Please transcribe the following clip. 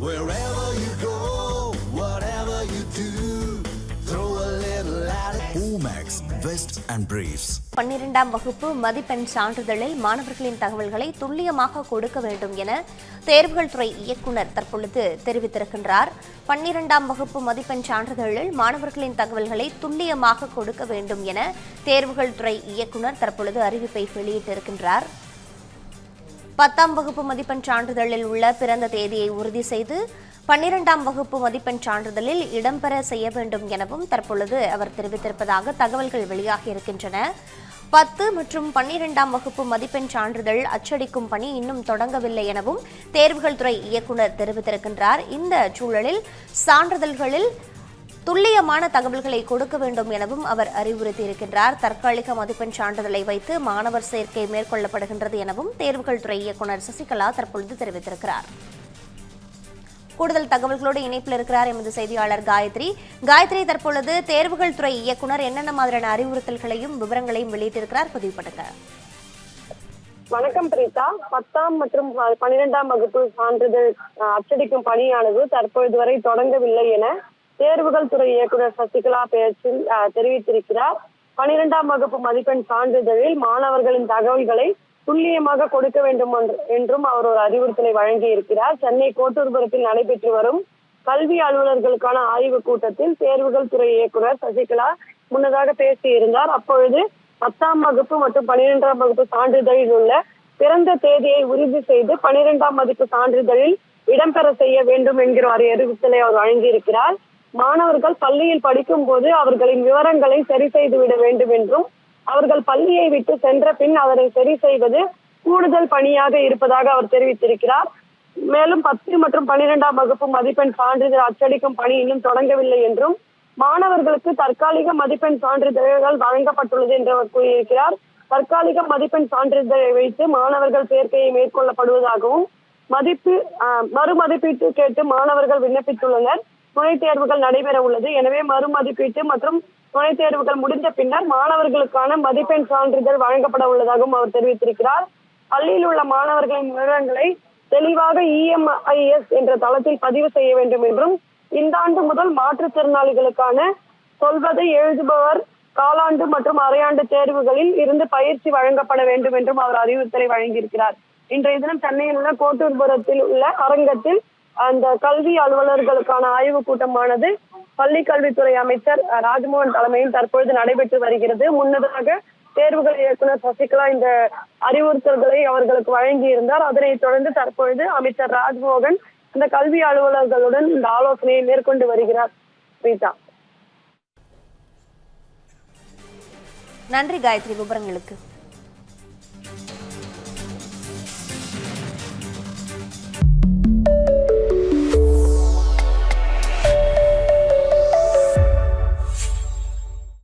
Wherever you go, whatever you do, throw a little at it. Omax, Vest and Briefs. 12ஆம் வகுப்பு மதிப்பெண் சான்றிதழில் மாணவர்களின் தகவல்களை துல்லியமாக கொடுக்க வேண்டும் என தேர்வுகள் துறை இயக்குநர் தற்பொழுது தெரிவித்திருக்கின்றார். 12ஆம் வகுப்பு மதிப்பெண் சான்றிதழில் மாணவர்களின் தகவல்களை துல்லியமாக கொடுக்க வேண்டும் என தேர்வுகள் துறை இயக்குநர் தற்பொழுது அறிவிப்பை வெளியிட்டிருக்கின்றார். 10ஆம் வகுப்பு மதிப்பெண் சான்றிதழில் உள்ள பிறந்த தேதியை உறுதி செய்து 12ஆம் வகுப்பு மதிப்பெண் சான்றிதழில் இடம்பெற செய்ய வேண்டும் எனவும் தற்பொழுது அவர் தெரிவித்திருப்பதாக தகவல்கள் வெளியாகியிருக்கின்றன. 10 மற்றும் 12ஆம் வகுப்பு மதிப்பெண் சான்றிதழ் அச்சடிக்கும் பணி இன்னும் தொடங்கவில்லை எனவும் தேர்வுகள் துறை இயக்குநர் தெரிவித்திருக்கின்றார். இந்த சூழலில் சான்றிதழ்களில் துல்லியமான தகவல்களை கொடுக்க வேண்டும் எனவும் அவர் அறிவுறுத்தியிருக்கின்றார். தற்காலிக மதிப்பெண் சான்றிதழை வைத்து மாணவர் சேர்க்கை மேற்கொள்ளப்படுகின்றது எனவும் தேர்வுகள் துறை இயக்குநர் சசிகலா தற்பொழுது தெரிவித்திருக்கிறார். கூடுதல் தகவல்களோடு இணைப்பில் இருக்கிறார் எமது செய்தியாளர் காயத்ரி. காயத்ரி, தற்பொழுது தேர்வுகள் துறை இயக்குநர் என்னென்ன மாதிரியான அறிவுறுத்தல்களையும் விவரங்களையும் வெளியிட்டிருக்கிறார், பதிவு பண்ணுங்க. வணக்கம் பிரீதா. 10ஆம் மற்றும் 12ஆம் வகுப்பு சான்றிதழ் அச்சடிக்கும் பணியானது தற்பொழுது வரை தொடங்கவில்லை என தேர்வுகள் துறை இயக்குநர் சசிகலா பேச்சில் தெரிவித்திருக்கிறார். 12ஆம் வகுப்பு மதிப்பெண் சான்றிதழில் மாணவர்களின் தகவல்களை துல்லியமாக கொடுக்க வேண்டும் என்றும் அவர் ஒரு அறிவுறுத்தலை வழங்கி இருக்கிறார். சென்னை கோட்டூர்புரத்தில் நடைபெற்று வரும் கல்வி அலுவலர்களுக்கான ஆய்வுக் கூட்டத்தில் தேர்வுகள் துறை இயக்குநர் சசிகலா முன்னதாக பேசியிருந்தார். அப்பொழுது 10ஆம் வகுப்பு மற்றும் 12ஆம் வகுப்பு சான்றிதழில் உள்ள பிறந்த தேதியை உறுதி செய்து 12ஆம் வகுப்பு சான்றிதழில் இடம்பெற செய்ய வேண்டும் என்கிற ஒரு அறிவுறுத்தலை அவர் வழங்கியிருக்கிறார். மாணவர்கள் பள்ளியில் படிக்கும் போது அவர்களின் விவரங்களை சரி செய்து விட வேண்டும் என்றும் அவர்கள் பள்ளியை விட்டு சென்ற பின் அதனை சரி செய்வது கூடுதல் பணியாக இருப்பதாக அவர் தெரிவித்திருக்கிறார். மேலும் 10 மற்றும் 12ஆம் வகுப்பு மதிப்பெண் சான்றிதழ் அச்சடிக்கும் பணி இன்னும் தொடங்கவில்லை என்றும் மாணவர்களுக்கு தற்காலிக மதிப்பெண் சான்றிதழ்கள் வழங்கப்பட்டுள்ளது என்று அவர் கூறியிருக்கிறார். தற்காலிக மதிப்பெண் சான்றிதழை வைத்து மாணவர்கள் சேர்க்கையை மேற்கொள்ளப்படுவதாகவும் மறுமதிப்பீட்டு கேட்டு மாணவர்கள் விண்ணப்பித்துள்ளனர். துணைத் தேர்வுகள் நடைபெற உள்ளது. எனவே மறுமதிப்பீட்டு மற்றும் துணைத் தேர்வுகள் முடிந்த பின்னர் மாணவர்களுக்கான மதிப்பெண் சான்றிதழ் வழங்கப்பட உள்ளதாகவும் அவர் தெரிவித்திருக்கிறார். பள்ளியில் உள்ள மாணவர்களின் விவரங்களை தெளிவாக EMIS என்ற தளத்தில் பதிவு செய்ய வேண்டும் என்றும் இந்த ஆண்டு முதல் மாற்றுத்திறனாளிகளுக்கான சொல்வதை எழுதுபவர் காலாண்டு மற்றும் அரையாண்டு தேர்வுகளில் இருந்து பயிற்சி வழங்கப்பட வேண்டும் என்றும் அவர் அறிவுறுத்தலை வழங்கியிருக்கிறார். இன்றைய தினம் சென்னையில் உள்ள கோட்டூர்புரத்தில் உள்ள அரங்கத்தில் அந்த கல்வி அலுவலர்களுக்கான ஆய்வுக் கூட்டமானது பள்ளி கல்வித்துறை அமைச்சர் ராஜ்மோகன் தலைமையில் தற்பொழுது நடைபெற்று வருகிறது. முன்னதாக தேர்வுகள் இயக்குநர் சசிகலா இந்த அறிவுறுத்தல்களை அவர்களுக்கு வழங்கியிருந்தார். அதனைத் தொடர்ந்து தற்பொழுது அமைச்சர் ராஜ்மோகன் இந்த கல்வி அலுவலர்களுடன் இந்த ஆலோசனையை மேற்கொண்டு வருகிறார். பிரீதா, நன்றி காயத்ரி விவரங்களுக்கு.